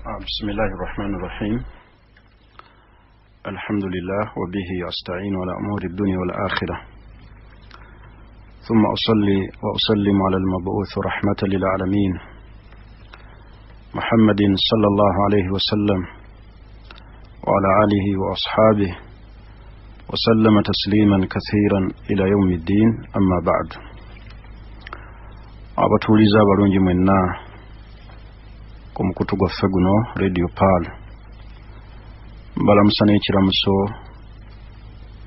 بسم الله الرحمن الرحيم. الحمد لله وبه أستعين على أمور الدنيا والآخرة، ثم أصلي وأسلم على المبعوث رحمة للعالمين محمد صلى الله عليه وسلم وعلى آله وأصحابه وسلم تسليما كثيرا إلى يوم الدين. أما بعد، abatuuliza abalungi mwenna ku mukutu gwaffe guno Radio Pal, mbalamusa n'ekiramuso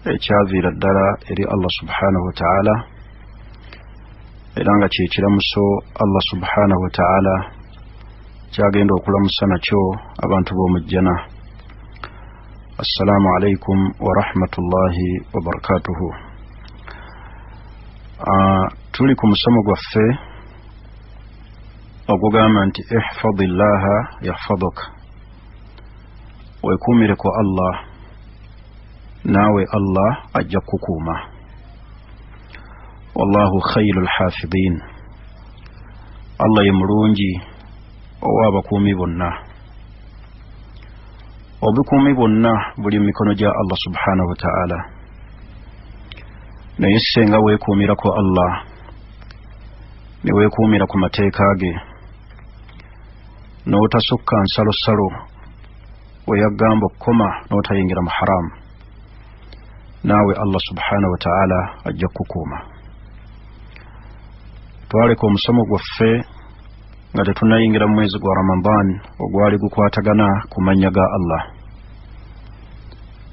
ekyaviira ddala eri Allah subhanahu wa ta'ala, era nga kyekiramuso Allah subhanahu wa ta'ala kyagenda okulamusa nakyo abantu b'omujjana. Assalamu alaikum wa rahmatullahi wa barakatuhu. Tuli ku musomo gwaffe ogugamba nti ihfadillaha yahfaduka, wekuumire ku Allah naawe Allah ajja kukuuma. Wallahu khayrul hafidhin, Allah ye mulungi ow'abakuumi bonna. Obukuumi bwonna buli mu mikono gya Allah subhanahu wa ta'ala, naye senga weekuumira ku Allah ne weekuumira ku mateeka ge, n'otasukka nsalosalo weyagamba okukoma n'otayingira mu haramu, naawe Allah subhanahu wa ta'ala ajja kukuuma. Twaleka omusomo gwaffe nga tetunnayingira mu mwezi gwa Ramadan ogwali gukwatagana ku mannya ga Allah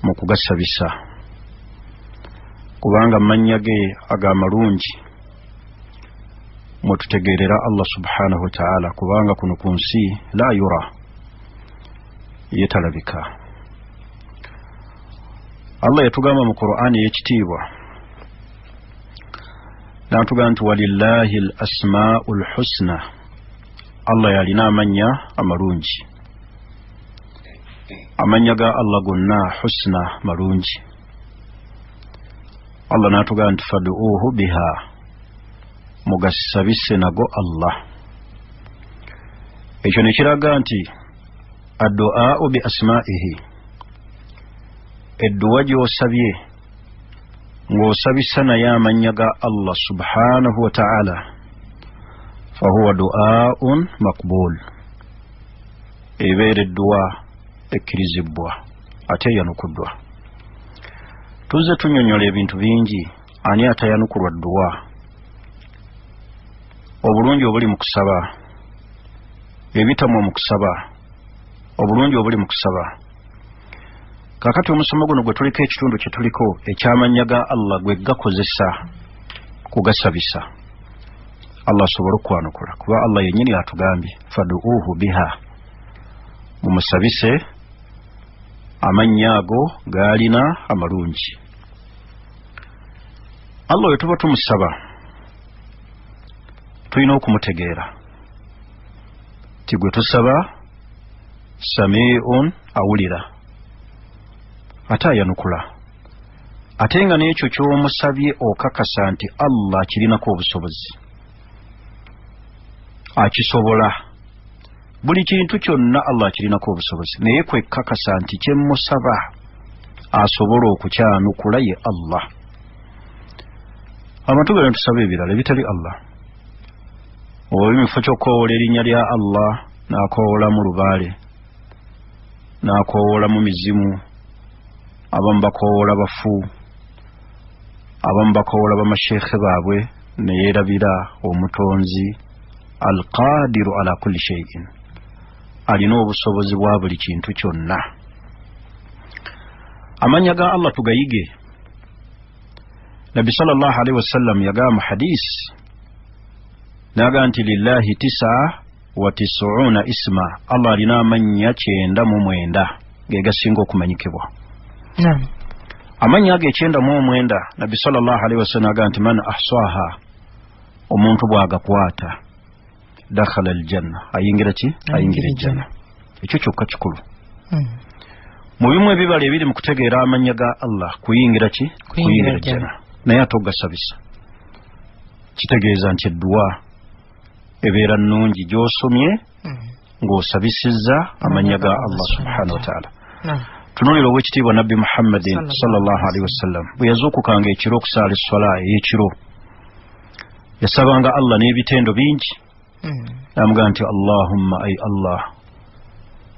mu kugasabisa, kubanga mannya ge ag'amalungi mututegeerera Allah subhanahu wa ta'ala, kubanga kuno ku nsi la yura, yetalabika. Allah yatugamba mu Qur'ani y'ekitiibwa n'atugamba nti walillahi al-asma'ul husna, Allah yalina amanya amalungi. Amanya ga Allah gonna husna, malungi. Allah n'atugamba nti fad'uuhu biha, mugasabise nago Allah. Ekyo ne kiraga nti addu'a'u bi asma'ihi, edduwa gy'osabye ng'osabisa naye amanya ga Allah subhanahu wa ta'ala, fahuwa du'a'un maqbul, ebeera edduwa ekkirizibwa ate eyanukuddwa. Tuzze tunyonyola ebintu bingi, ani atayanukulwa dduwa, obulungi obuli mu kusaba, ebitamu mu kusaba, obulungi obuli mu kusaba. Kakati omusomo guno gwe tuliko ekitundu kye tuliko ekyamanya ga Allah gwe gakozesa kugasabisa, Allah asobola okwanukula, kuba Allah yennyini atugambye fadu'uuhu biha, mumusabise amannya ago gaalina amalungi. Allah oyo tuba tumusaba tulina okumutegeera ti gwe tusaba sami'un, awulira ate ayanukula, ate nga n'ekyo ky'omusabye okakasa nti Allah akirinako obusobozi, akisobola. Buli kintu kyonna Allah akirinako obusobozi, naye kwekakasa nti kyemusaba asobola okukyanukula ye Allah. Abantu bano tusaba ebirala ebitali Allah. Oba emifo ky'okoowoola erinnya lya Allah, n'akoowoola mu lubaale, n'akoowoola mu mizimu, abamu bakoowoola bafu, abamu bakoowoola bamasheekhe baabwe, ne yeerabira omutonzi alqadiru ala kulli shay'in, alina obusobozi bwa buli kintu kyonna. Amanya ga Allah tugayige. Nabi sallallahu alaihi wasallam yagamba hadis naga nti lillahi 99 isma, Allah alina amanya 99 ge gasinga okumanyikibwa. Amanya ge 99 Nabi sallallahu alaihi wasallam aga nti man ahsaha, omuntu bwagakwata dakhala aljanna, ayingira ki? Ayingira ejjanna. Ekyo kyokka kikulu. Mu bimu ebibala ebiri mu kutegeera amanya ga Allah kuyingira ki? Kuyingira ejjanna. Naye atogasabisa, kitegeeza nti edduwa ebeera nnungi gy'osomye ng'osabisizza amannya ga Allah subhanahu wa ta'ala. Tunuulira ow'ekitiibwa nabbi Muhammadin sallallahu alaihi wasallam bwe yazuukukanga ekiro okusaala essola ey'ekiro yasabanga Allah n'ebitendo bingi. Namugamba nti Allahumma ay Allah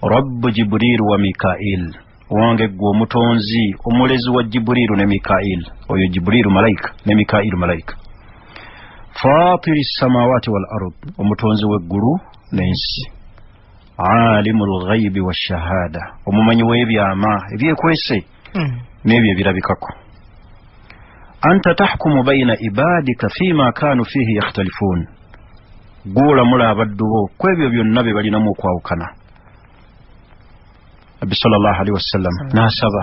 rabbu Jibril wa Mikail, wange gwe omutonzi omulezi wa Jibril ne Mikail, oyo Jibril malaika ne Mikail malaika. Fatiri samawati wal ard, omutonzi w'eggulu n'ensi. Alimul ghaibi wa shahada, omumanyi w'ebyama ebyekwese n'ebyo ebirabikako. Anta tahkumu bayna ibadika fima kanu fihi yakhtalifun, gw'olamula abaddu bo ku ebyo byonna bye balinamu okwawukana. Nabbi sallallahu alaihi wasallam n'asaba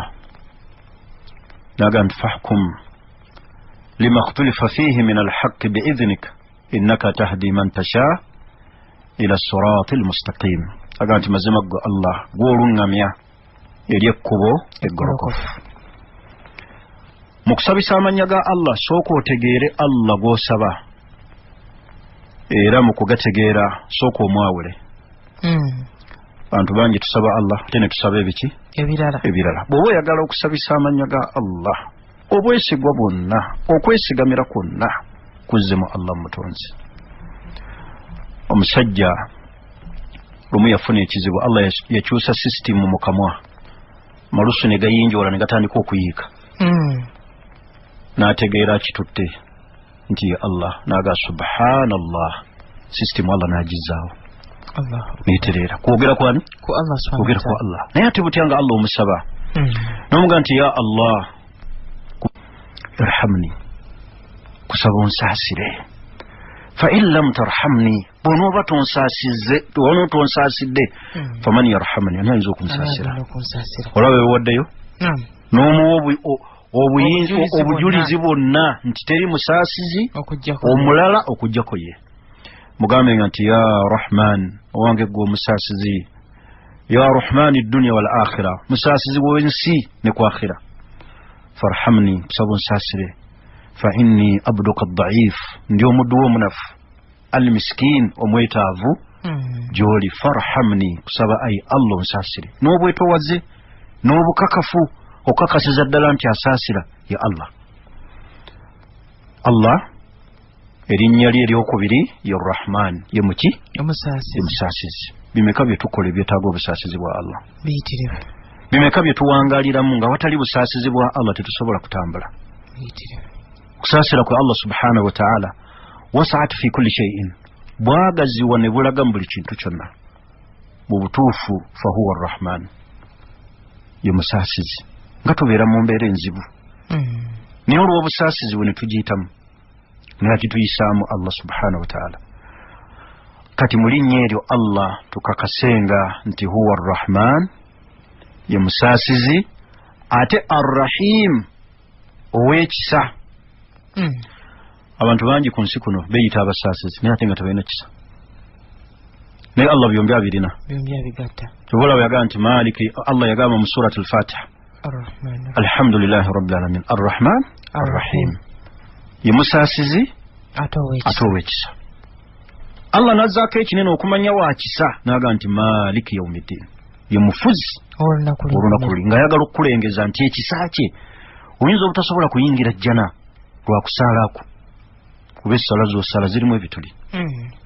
n'agamba fahkum lima ikhtalafa fihi min alhaqqi bi'idhnika innaka tahdi man tasha ila siratil mustaqim. Agamba nti mazima ggwe Allah gw'olungamya eri ekkubo eggolokofu. Mu kusabisa amannya ga Allah sooka otegeere Allah gw'osaba, era mu kugategeera sooka omwawule. Abantu bangi tusaba Allah ate ne tusaba ebiki ebirala. Bw'oba oyagala okusabisa amannya ga Allah, obwesigwa bwonna, okwesigamira kwonna kuzze mu Allah mutonzi. Omusajja lumu yafuna ekizibu, Allah yakyusa sisitimu mu kamwa, malusu ne gayinjoola ne gatandika okuyiika. N'ategeera kitutte nti ye Allah, n'aga subhanallah, sisitimu Allah n'agizaawo. Neetereera kwogera kwani? Ku Allah subhanahu wa ta'ala. Kwogera ku Allah. Naye ate butyanga Allah omusaba n'omuga nti ya Allah irhamni, kusaba onsaasire. Fa in lam tarhamni, bw'onooba tonsaasidde faman yarhamni, ani ayinza okunsaasira? Olaba wewaddeyo n'omuwa obujulizi bwonna nti teri musaasizi omulala okujjako ye. Mugambe nti ya Rahman, owange gwe omusaasizi, ya Rahman ad-dunya wal akhirah, musaasizi w'ensi ne ku akhira. Farhamni, kusaba onsaasire. Fa inni abduka ad-da'if, ndi omuddu w'omunafu, al-miskin, omwetaavu gy'oli. Farhamni, kusaba ayi Allah onsaasire n'obwetowaze n'obukakafu okakasiza ddala nti asaasira ya Allah. Allah erinnya lye eryokubiri ye Rahman, ye muki? Omusaasizi. Bimeka bye tukola ebyetaaga obusaasizi bwa Allah? Biyitirivu. Bimeka bye tuwangaaliramu nga watali busaasizi bwa Allah tetusobola kutambula? Biyitirivu. Okusaasira kwa Allah subhanahu wa ta'ala wasaat fi kulli shay'in, bwagaziwa ne bulaga mu buli kintu kyonna. Mu butuufu fa huwa Rahman, ye musaasizi. Nga tubeera mu mbeera enzibu naye olw'obusaasizi bwe ne tugiyitamu naye kituyisaamu Allah subhanahu wa ta'ala. Kati mu linnya eryo Allah tukakasenga nti huwa Rahman, ye musaasizi, ate Ar-Rahim, ow'ekisa. Abantu bangi ku nsi kuno beeyita abasaasizi naye ate nga tebalina kisa, naye Allah byombi abirina. Tobola bwe nti Maliki, Allah yagamba mu surati al-Fatiha alhamdulillahi rabbil alamin Ar-Rahman Ar-Rahim, ye musaasizi ate ow'ekisa. Allah nazzaako ekinene okumanya wa kisa n'aga nti Maliki yawmiddin, ye mufuzi olunaku luli, ng'ayagala okukulengeza nti ekisa kye oyinza obutasobola kuyingira jjana lwa kusaalaako, kuba essala z'osala zirimu ebituli.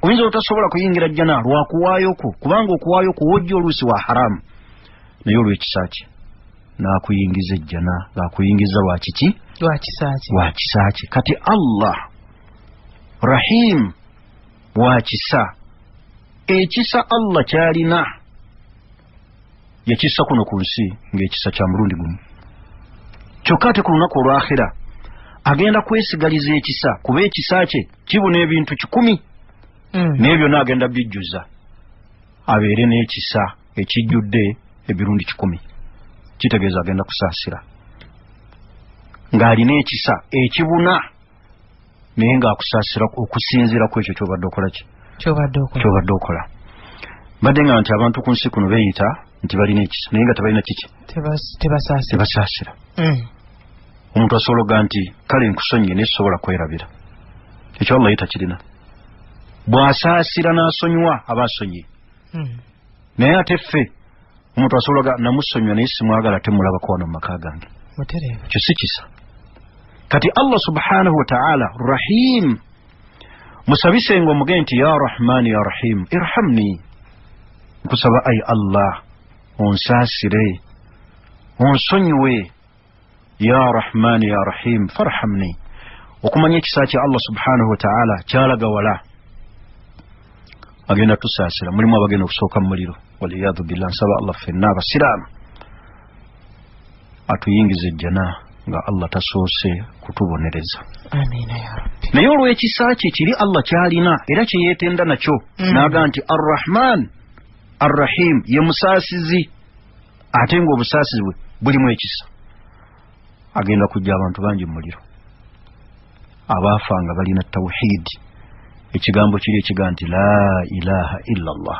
Oyinza obutasobola kuyingira jjana lwa kuwaayoko, kubanga okuwaayoko wojja oluusi wa haramu, naye olw'ekisa kye n'akuyingiza ejjana, ng'akuyingiza lwa kiki? Lwa kisa kye. Kati Allah Rahim wa kisa, ekisa Allah kyalina yakissa kuno ku nsi ng'ekisa kya mulundi gumu. Kyokka ate ku lunaku olw'akhira agenda kwesigaliza ekisa, kuba ekisa kye kibuna ebintu 100 n'ebyo n'agenda bijjuza, abeere n'ekisa ekijjudde ebirundi 10. Kitegeeza agenda kusaasira ng'alina ekisa ekibuna naye ng'akusaasira okusinziira ku ekyo ky'obadde okola ki? Ky'obadde okola. Mbadde nga nti abantu ku nsi kuno beeyita nti balina ekisa naye nga tebalina kiki? Tebasaasira. Omuntu asobola okuga nti kale nkusonyiye naye sobola kwerabira. Ekyo Allah ye takirina. Bw'asaasira n'asonyiwa aba asonyiye. naye ate ffe omuntu asobola namusonyiwa naye simwagala temulabako wano mu maka gange ekyo si kisa. kati Allah subhanahu wa ta'ala rahim musabisenga omugee nti ya rahman ya rahim irhamni, nkusaba ay Allah onsaasire onsonyiwe, ya rahman ya rahim farhamni. okumanya ekisa kya Allah subhanahu wa ta'ala kyalaga wala agenda tusaasira, mulimu abagenda okusooka mu muliro waliyadhu billah. nsaba Allah ffenna abasiraamu atuyingize ejjana nga Allah tasoose kutubonereza. Amina ya Rabbi. naye olw'ekisa kye kiri Allah kyalina era kye yeetenda nakyo n'aga nti arrahman arrahim ye musaasizi, ate ng'obusaasizi bwe bulimu ekisa. agenda kujja abantu bangi mu muliro abaafanga balina tawhid. ekigambo kiri ekiga nti la ilaha illa Allah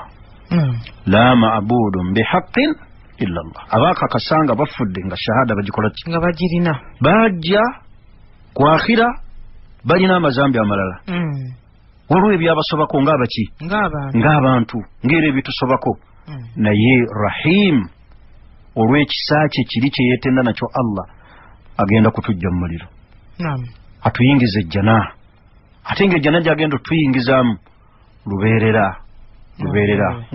la ma'budun bihaqqin illa Allah. abaakakasanga bafudde nga shahada bagikola ki? nga bagirina. bajja ku akhira balina amazambi amalala waliwo ebyabasobako ng'abaki? ng'abantu ng'era ebitusobako. naye rahim olw'ekisa kye kiri kye yeetenda nakyo Allah agenda kutujja mu muliro atuyingiza ejjana. ate ng'ejjana gy'agenda otuyingizaamu lubeerera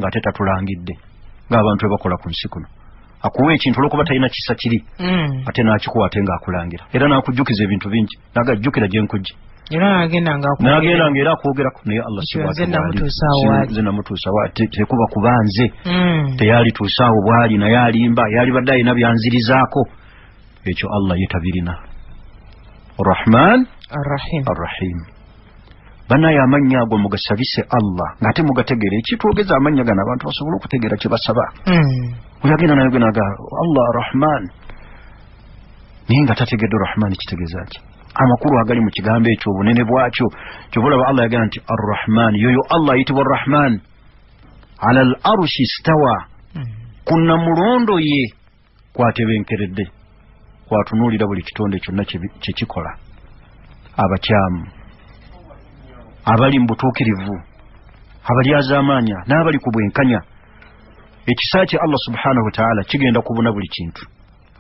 ng'ate tatulangidde ng'abantu bebakola ku nsi kuno. akuwa ekintu olwokuba talina kisa kiri ate n'akikuwa ate ng'akulangira era n'akujjukiza ebintu bingi n'agajjukira gye nkujje n'agenda ng'era akwogerako. naye Allah nze namutuusaawo tekuba kubanze teyalituusaawo bwali naye alimba yalibadde alina byanzirizaako. ekyo Allah yetabirina. Rahman Arrahim. banaye amanya ago mugasabise Allah ng'ate mugategere ekitwogeza amanya gano abantu basobole okutegeera kye basaba. oyagenda nayogenaga Allah Rahman naye nga tategedde Rahman kitegeeza ki? amakulu agali mu kigambo ekyo obunene bwakyo kyobalaba Allah yagenda nti Arrahman yoyo Allah ayitibwa Rahman ala al arshi stawa kunna mulondo ye kwatebenkeredde kwatunuulira buli kitonde kyonna kyekikola, abakyamu abali mu butuukirivu abalyazaamaanya n'abali ku bwenkanya. ekisa kye Allah subhanahu wa ta'ala kigenda kubuna buli kintu.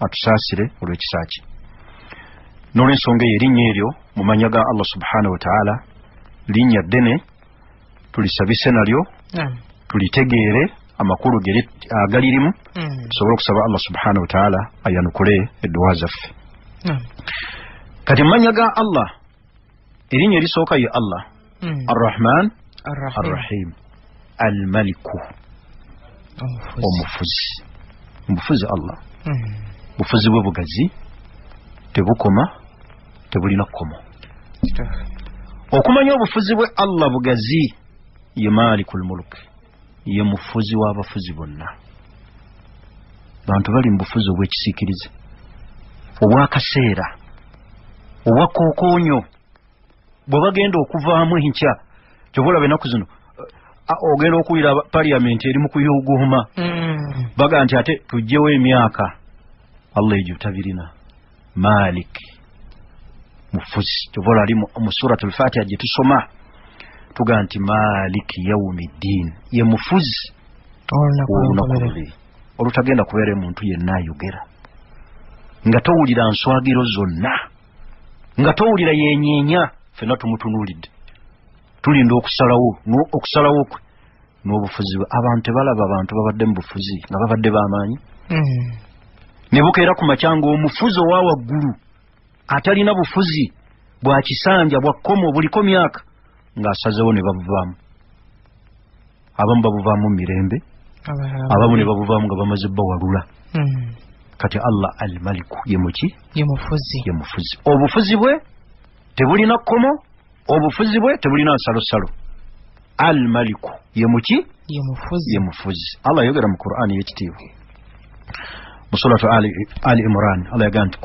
atusaasire olw'ekisa kye. n'olw'ensonga eyo erinnya eryo mu mannya ga Allah subhanahu wa ta'ala linnya ddene, tulisabise nalyo tulitegeere amakulu agalirimu tusobole okusaba Allah subhanahu wa ta'ala ayanukule edduwa zaffe. kati mannya ga Allah erinnya erisooka ye Allah Arrahman Arrahim Al-Maliku omufuzi Allah. bufuzi bwe bugazi tebukoma tebulina kkomo. okumanya obufuzi bwe Allah bugazi ye Malikul Mulk, ye mufuzi w'abafuzi bonna. bantu bali mu bufuzi obw'ekisiikirize obw'akaseera obwakookoonyo bwe bagenda okuvaamu enkya kyoboolaba ennaku zino ogenda okuwulira paliyamenti eri mu kuyuuguuma baga nti ate tugyewo emyaka. Allah egyo tabirina. Malik mufuzi kyobola ali mu suratul Fatiha gye tusoma tuga nti Maliki yawmiddin ye mufuzi olutagenda kubeera muntu yenna ayogera nga towulira nswagiro zonna nga towulira yenyeenya. ffenna tumutunuulidde tulinda okusalawo kwe n'obufuzi bwe. abantu tebalaba abantu babadde mu bufuzi nga babadde b'amaanyi ne bukeera ku makyanga omufuzi owa waggulu atalina bufuzi bwa kisanja bwa kkomo buliko myaka ng'asazewo ne babuvaamu. abamu babuvaamu mirembe, abamu ne babuvaamu nga bamaze bawalula. kati Allah Al-Maliku ye muki? ye mufuzi. obufuzi bwe tebulina kkomo, obufuzi bwe tebulina nsalosalo. Al-Maliku ye muki? ye mufuzi. Allah yogera mu Qur'ani y'ekitiibwa mu suratu Ali Imran. Allah yagamba nti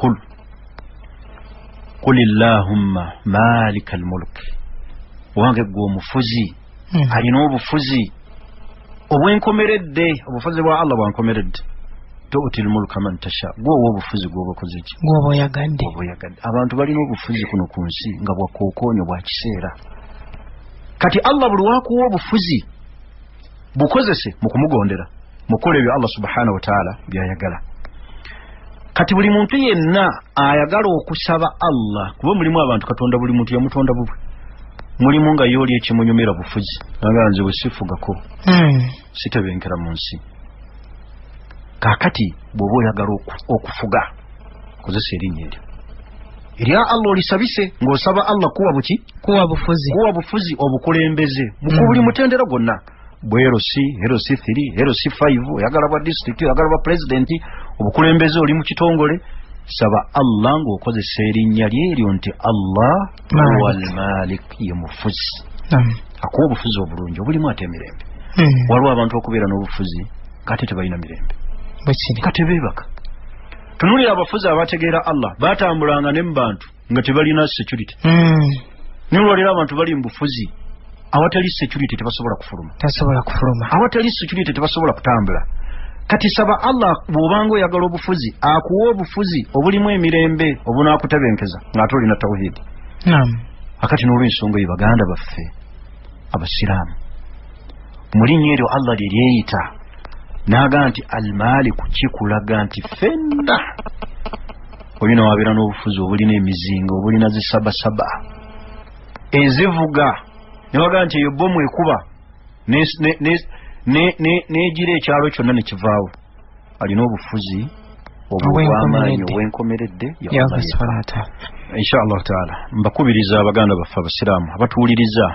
qul illahumma malikal mulk, wange gwe omufuzi alina obufuzi obwenkomeredde. obufuzi bwa Allah bwankomeredde. tu'til mulka man tasha, gwowa obufuzi gwobakoze ki? gwoba oyagadde. abantu balina obufuzi kuno ku nsi nga bwakookoonyo bwa kiseera. kati Allah buli wakuwa obufuzi bukozese mu kumugondera mukole bya Allah subhanahu wa ta'ala byayagala. Kati buli muntu yenna ayagala okusaba Allah kuba mulimu abantu Katonda buli muntu yamutonda bubwe. Mulimu nga yoli ekimunyumira bufuzi nga nze busifugako sitebenkera mu nsi. Kakati bw'oba oyagala okufuga kozesa erinnya erya Allah olisabise ng'osaba Allah kuwa bufuzi obukulembeze mu buli mutendera gwonna. Bwero si 3 5 oyagala bwa district oyagala bwa president obukulembeze oli mu kitongole saba Allah ng'okozesa erinnya lyeryo nti Allah wal malik ye mufuzi. Akuwa obufuzi obulungi obulimu ate emirembe. Waliwo abantu okubeera n'obufuzi kati tebalina mirembe. Kati beebaka. Tunulira abafuzi abategeera Allah batambulanga ne mu bantu nga tebalina security. Nolwalira abantu bali mu bufuzi awatali security tebasobola kufuluma. Awatali security tebasobola kutambula. Kati saba Allah bw'obanga oyagala obufuzi akuwa obufuzi obulimu emirembe obunaakutebenkeza ng'ate olina tawhidi. Akati n'olw'ensonga eyo baganda baffe abasiraamu mu linnya eryo Allah lye lyeyita n'aga nti almaaliku kikulaga nti fenna olina wabeera n'obufuzi obulina emizinga obulina zisabasaba ezivuga ne baga nti eyo bomu ekuba n'egira ekyalo kyonna ne kivaawo. Alina obufuzi obw'amaanyi obwenkomeredde insha Allah taala. Mbakubiriza abaganda baffe abasiraamu abatuwuliriza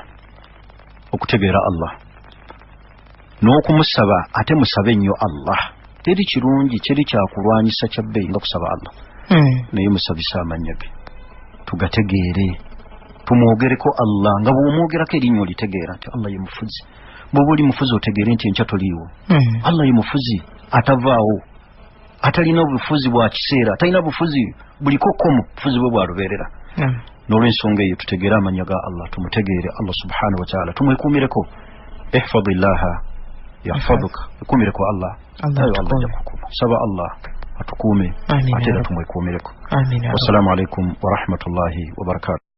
okutegeera Allah n'okumusaba ate musabe nnyo Allah. Teri kirungi kiri kyakulwanyisa kyabbeeyi nga kusaba Allah. Naye musabisa amannya ge tugategeere tumwogereko Allah nga bw'omwogerako erinnya olitegeera nti Allah ye mufuzi. Bw'oba oli mufuzi otegeere nti enkya toliiwo. Allah ye mufuzi atavaawo atalina bufuzi bwa kiseera talina bufuzi bulikokkomu bufuzi bwe bwalubeerera. N'olw'ensonga eyo tutegeere amannya ga Allah tumutegeere Allah subhanahu wa ta'ala tumwekuumireko. Ihfadillaha yahfaduka ekuumireko Allah jakukuma. Saba Allah atukuume ate era tumwekuumireko. Wassalamu alaikum wa rahmatullahi wa barakatuh.